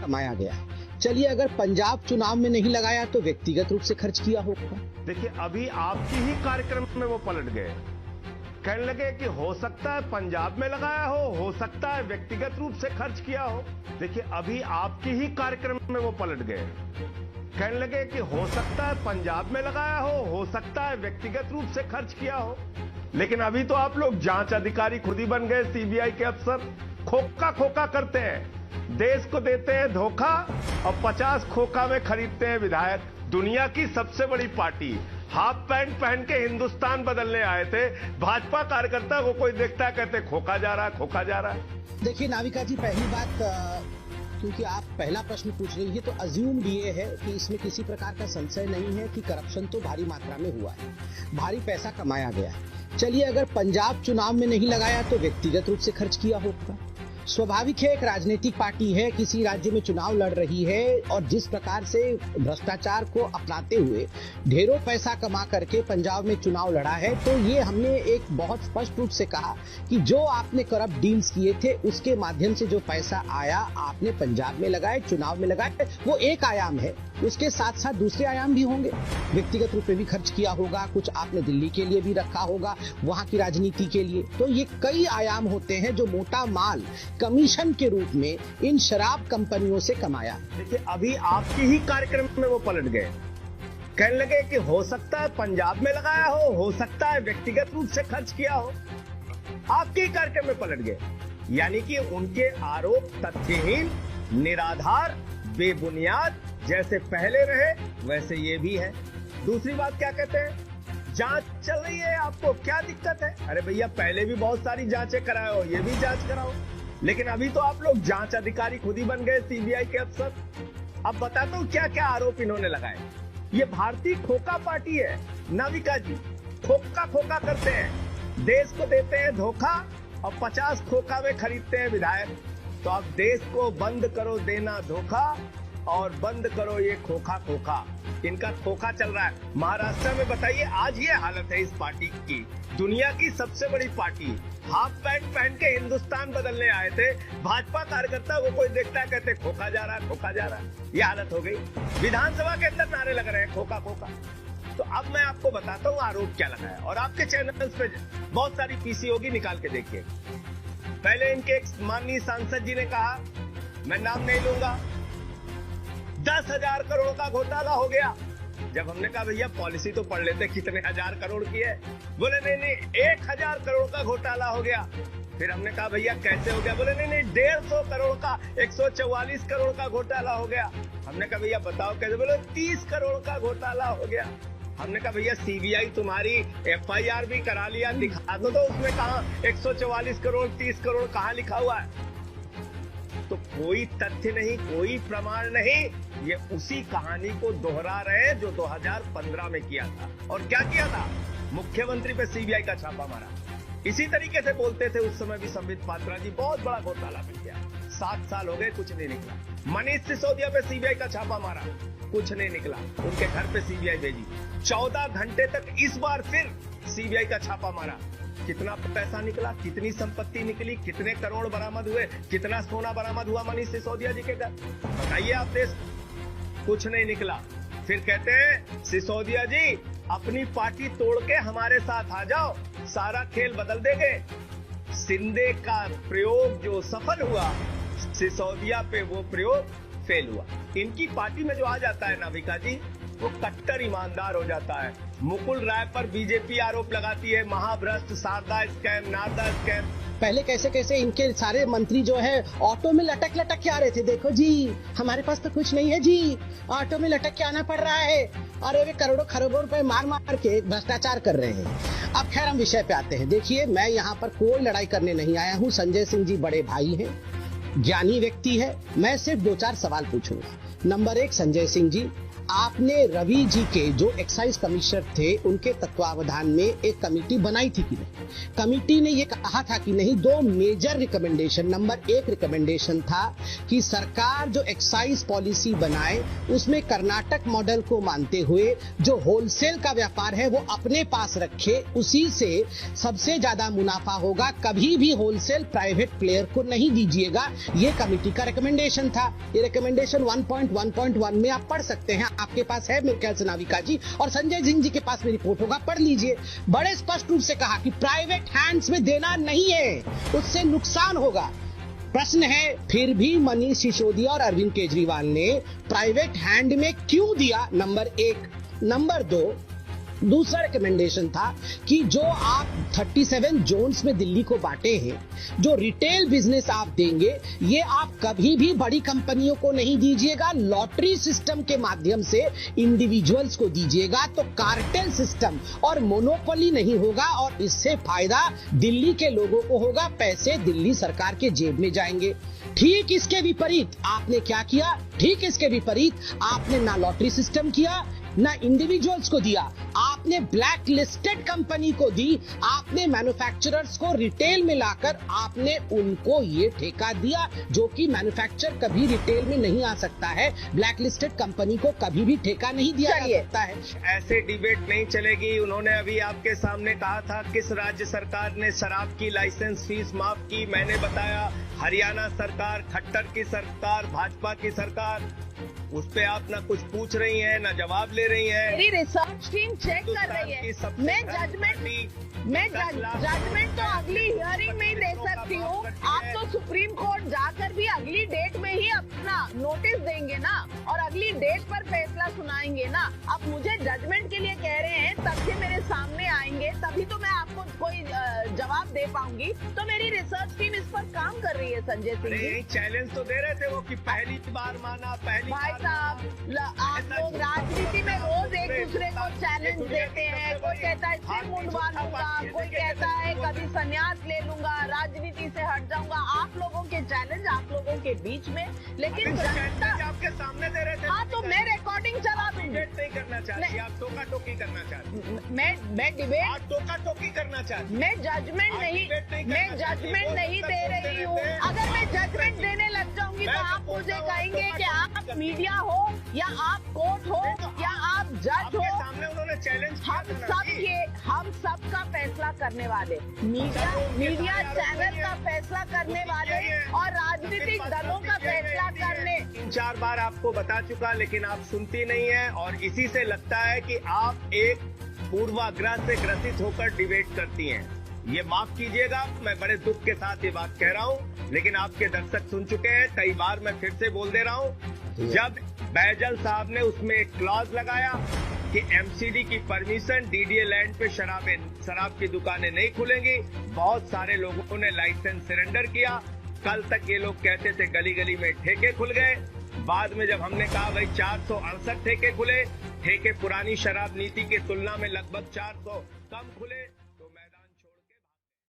कमाया गया। चलिए, अगर पंजाब चुनाव में नहीं लगाया तो व्यक्तिगत रूप से खर्च किया होगा। देखिए, अभी आपकी ही कार्यक्रम में वो पलट गए, कहने लगे कि हो सकता है पंजाब में लगाया हो सकता है व्यक्तिगत रूप से खर्च किया हो। देखिए, अभी आपकी ही कार्यक्रम में वो पलट गए, कहने लगे कि हो सकता है पंजाब में लगाया हो सकता है व्यक्तिगत रूप से खर्च किया हो। लेकिन अभी तो आप लोग जांच अधिकारी खुद ही बन गए, सीबीआई के अफसर। खोखा खोखा करते हैं, देश को देते हैं धोखा और 50 खोखा में खरीदते हैं विधायक। दुनिया की सबसे बड़ी पार्टी हाफ पैंट पहन के हिंदुस्तान बदलने आए थे, भाजपा कार्यकर्ता को कोई देखता है कहते खोखा जा रहा है, खोखा जा रहा है। देखिए नाविका जी, पहली बात, क्योंकि आप पहला प्रश्न पूछ रही है तो अज्यूम ये है कि इसमें किसी प्रकार का संशय नहीं है कि करप्शन तो भारी मात्रा में हुआ है, भारी पैसा कमाया गया है। चलिए, अगर पंजाब चुनाव में नहीं लगाया तो व्यक्तिगत रूप से खर्च किया होगा। स्वाभाविक है, एक राजनीतिक पार्टी है, किसी राज्य में चुनाव लड़ रही है और जिस प्रकार से भ्रष्टाचार को अपनाते हुए ढेरों पैसा कमा करके पंजाब में चुनाव लड़ा है, तो ये हमने एक बहुत स्पष्ट रूप से कहा कि जो आपने करप्ट डील्स किए थे उसके माध्यम से जो पैसा आया आपने पंजाब में लगाए, चुनाव में लगाए, वो एक आयाम है। उसके साथ साथ दूसरे आयाम भी होंगे, व्यक्तिगत रूप में भी खर्च किया होगा, कुछ आपने दिल्ली के लिए भी रखा होगा, वहां की राजनीति के लिए। तो ये कई आयाम होते हैं जो मोटा माल कमीशन के रूप में इन शराब कंपनियों से कमाया। देखिए, अभी आपकी ही कार्यक्रम में वो पलट गए, कहने लगे कि हो सकता है पंजाब में लगाया हो सकता है व्यक्तिगत रूप से खर्च किया हो। आपके ही कार्यक्रम में पलट गए, यानी कि उनके आरोप तथ्यहीन, निराधार, बेबुनियाद, जैसे पहले रहे वैसे ये भी है। दूसरी बात क्या कहते हैं, जांच चल रही है, आपको क्या दिक्कत है? अरे भैया, पहले भी बहुत सारी जांचें कराए हो, ये भी जांच कराओ। लेकिन अभी तो आप लोग जांच अधिकारी खुद ही बन गए, सीबीआई के अफसर। अब बताता हूं क्या क्या आरोप इन्होंने लगाए। ये भारतीय खोखा पार्टी है नाविका जी, खोखा खोखा करते हैं, देश को देते हैं धोखा और 50 खोखा में खरीदते हैं विधायक। तो अब देश को बंद करो देना धोखा और बंद करो ये खोखा खोखा। इनका खोखा चल रहा है महाराष्ट्र में। बताइए, आज ये हालत है इस पार्टी की, दुनिया की सबसे बड़ी पार्टी, हाफ पैंट पहन के हिंदुस्तान बदलने आए थे, भाजपा कार्यकर्ता को कोई देखता है कहते खोखा जा रहा है, खोखा जा रहा है। ये हालत हो गई, विधानसभा के अंदर नारे लग रहे हैं खोखा खोखा। तो अब मैं आपको बताता हूँ आरोप क्या लगा है, और आपके चैनल्स पे बहुत सारी पीसी होगी, निकाल के देखिए। पहले इनके एक माननीय सांसद जी ने कहा, मैं नाम नहीं लूंगा, 10,000 करोड़ का घोटाला हो गया। जब हमने कहा भैया पॉलिसी तो पढ़ लेते, कितने हजार करोड़ की है, बोले नहीं 1,000 करोड़ का घोटाला हो गया। फिर हमने कहा भैया कैसे हो गया, बोले नहीं 150 करोड़ का, 144 करोड़ का घोटाला हो गया। हमने कहा भैया बताओ कैसे, बोले 30 करोड़ का घोटाला हो गया। हमने कहा भैया सीबीआई तुम्हारी FIR भी करा लिया, दिखा दो तो उसमें कहा 144 करोड़ 30 करोड़ कहाँ लिखा हुआ है। तो कोई तथ्य नहीं, कोई प्रमाण नहीं, ये उसी कहानी को दोहरा रहे हैं जो 2015 में किया था। और क्या किया था, मुख्यमंत्री पे सीबीआई का छापा मारा। इसी तरीके से बोलते थे उस समय भी संबित पात्रा जी, बहुत बड़ा घोटाला मिल गया, 7 साल हो गए कुछ नहीं निकला। मनीष सिसोदिया पे सीबीआई का छापा मारा, कुछ नहीं निकला, उनके घर पे सीबीआई भेजी। 14 घंटे तक इस बार फिर सीबीआई का छापा मारा, कितना पैसा निकला, कितनी संपत्ति निकली, कितने करोड़ बरामद हुए, कितना सोना बरामद हुआ मनीष सिसोदिया जी के घर, बताइए आप देश। कुछ नहीं निकला। फिर कहते हैं सिसोदिया जी अपनी पार्टी तोड़ के हमारे साथ आ जाओ, सारा खेल बदल देंगे। शिंदे का प्रयोग जो सफल हुआ, सिसोदिया पे वो प्रयोग फेल हुआ। इनकी पार्टी में जो आ जाता है नाविका जी, वो कट्टर ईमानदार हो जाता है। मुकुल राय पर बीजेपी आरोप लगाती है, महाभ्रष्ट, शारदा स्कैम, नारदा स्कैम। पहले कैसे कैसे इनके सारे मंत्री जो है ऑटो में लटक लटक के आ रहे थे, देखो जी हमारे पास तो कुछ नहीं है जी, ऑटो में लटक के आना पड़ रहा है, और वे करोड़ों खरबों रुपए मार मार के भ्रष्टाचार कर रहे हैं। अब खैर हम विषय पे आते हैं। देखिए, मैं यहाँ पर कोई लड़ाई करने नहीं आया हूँ, संजय सिंह जी बड़े भाई हैं, ज्ञानी व्यक्ति है, मैं सिर्फ 2-4 सवाल पूछूंगा। नंबर 1, संजय सिंह जी, आपने रवि जी के जो एक्साइज कमिश्नर थे उनके तत्वावधान में एक कमेटी बनाई थी कि नहीं? कमेटी ने ये कहा था कि नहीं, दो मेजर रिकमेंडेशन। नंबर 1 रिकमेंडेशन था कि सरकार जो एक्साइज पॉलिसी बनाए उसमें कर्नाटक मॉडल को मानते हुए जो होलसेल का व्यापार है वो अपने पास रखे, उसी से सबसे ज्यादा मुनाफा होगा, कभी भी होलसेल प्राइवेट प्लेयर को नहीं दीजिएगा। ये कमेटी का रिकमेंडेशन था। ये रिकमेंडेशन 1.1.1 में आप पढ़ सकते हैं, आपके पास है मेरे ख्याल से नाविका जी और संजय सिंह जी के पास में रिपोर्ट होगा, पढ़ लीजिए। बड़े स्पष्ट रूप से कहा कि प्राइवेट हैंड्स में देना नहीं है, उससे नुकसान होगा। प्रश्न है, फिर भी मनीष सिसोदिया और अरविंद केजरीवाल ने प्राइवेट हैंड में क्यों दिया? नंबर 1। नंबर 2, दूसरा रिकमेंडेशन था कि जो आप 37 जोन्स में दिल्ली को बांटे हैं, जो रिटेल बिजनेस आप देंगे, ये आप कभी भी बड़ी कंपनियों को नहीं दीजिएगा, लॉटरी सिस्टम के माध्यम से इंडिविजुअल्स को दीजिएगा, तो कार्टेल सिस्टम और मोनोपोली नहीं होगा और इससे फायदा दिल्ली के लोगों को होगा, पैसे दिल्ली सरकार के जेब में जाएंगे। ठीक इसके विपरीत आपने क्या किया? ठीक इसके विपरीत आपने ना लॉटरी सिस्टम किया, ना इंडिविजुअल्स को दिया, आपने ब्लैक लिस्टेड कंपनी को दी, आपने मैन्युफैक्चरर्स को रिटेल में लाकर आपने उनको ये ठेका दिया, जो कि मैन्युफैक्चर कभी रिटेल में नहीं आ सकता है, ब्लैक लिस्टेड कंपनी को कभी भी ठेका नहीं दिया जा सकता है। ऐसे डिबेट नहीं चलेगी। उन्होंने अभी आपके सामने कहा था किस राज्य सरकार ने शराब की लाइसेंस फीस माफ की, मैंने बताया हरियाणा सरकार, खट्टर की सरकार, भाजपा की सरकार। उस पे आप ना कुछ पूछ रही हैं, ना जवाब ले रही हैं। मेरी रिसर्च टीम चेक कर रही है। मैं जजमेंट तो अगली हियरिंग में ही दे सकती हूँ। आप तो सुप्रीम कोर्ट जाकर भी अगली डेट में ही अपना नोटिस देंगे ना, और अगली डेट पर फैसला सुनाएंगे ना। अब मुझे जजमेंट के लिए कह रहे हैं, तथ्य मेरे सामने आएंगे तभी तो मैं आपको कोई जवाब दे पाऊंगी। तो मेरी रिसर्च टीम इस पर काम कर रही है। संजय सिंह जी चैलेंज तो दे रहे थे वो कि पहली बार माना, पहली भाई साहब, आप लोग राजनीति में रोज एक दूसरे को चैलेंज देते हैं। कोई कहता है सिर मुंडवा लूंगा, कोई कहता है कभी संन्यास ले लूंगा, राजनीति से हट जाऊंगा। आप लोगों के चैलेंज आप लोगों के बीच में, लेकिन जनता आपके सामने दे रहे थे। हाँ, तो मैं रिकॉर्डिंग चला दूंगी। डिबेट नहीं करना चाहती आप, टोका टोकी करना चाहती। मैं डिबेट, आप टोका टोकी करना चाहती। मैं जजमेंट नहीं दे रही हूँ। अगर मैं जजमेंट देने लग जाऊंगी तो आप मुझे कहेंगे कि आप मीडिया हो या आप कोर्ट हो या आप जज हो। सामने उन्होंने चैलेंज हम सब का फैसला करने वाले, मीडिया चैनल का फैसला करने वाले और राजनीतिक दलों का फैसला करने। 3-4 बार आपको बता चुका, लेकिन आप सुनती नहीं है और इसी से लगता है कि आप एक पूर्वाग्रह से ग्रसित होकर डिबेट करती हैं। ये माफ कीजिएगा, मैं बड़े दुख के साथ ये बात कह रहा हूँ, लेकिन आपके दर्शक सुन चुके हैं। कई बार मैं फिर से बोल दे रहा हूँ, जब बैजल साहब ने उसमें एक क्लॉज लगाया कि एमसीडी की परमिशन, डीडीए लैंड पे शराब की दुकानें नहीं खुलेंगी, बहुत सारे लोगों ने लाइसेंस सरेंडर किया। कल तक ये लोग कहते थे गली गली में ठेके खुल गए। बाद में जब हमने कहा भाई 468 ठेके खुले, ठेके पुरानी शराब नीति की तुलना में लगभग 400 कम खुले।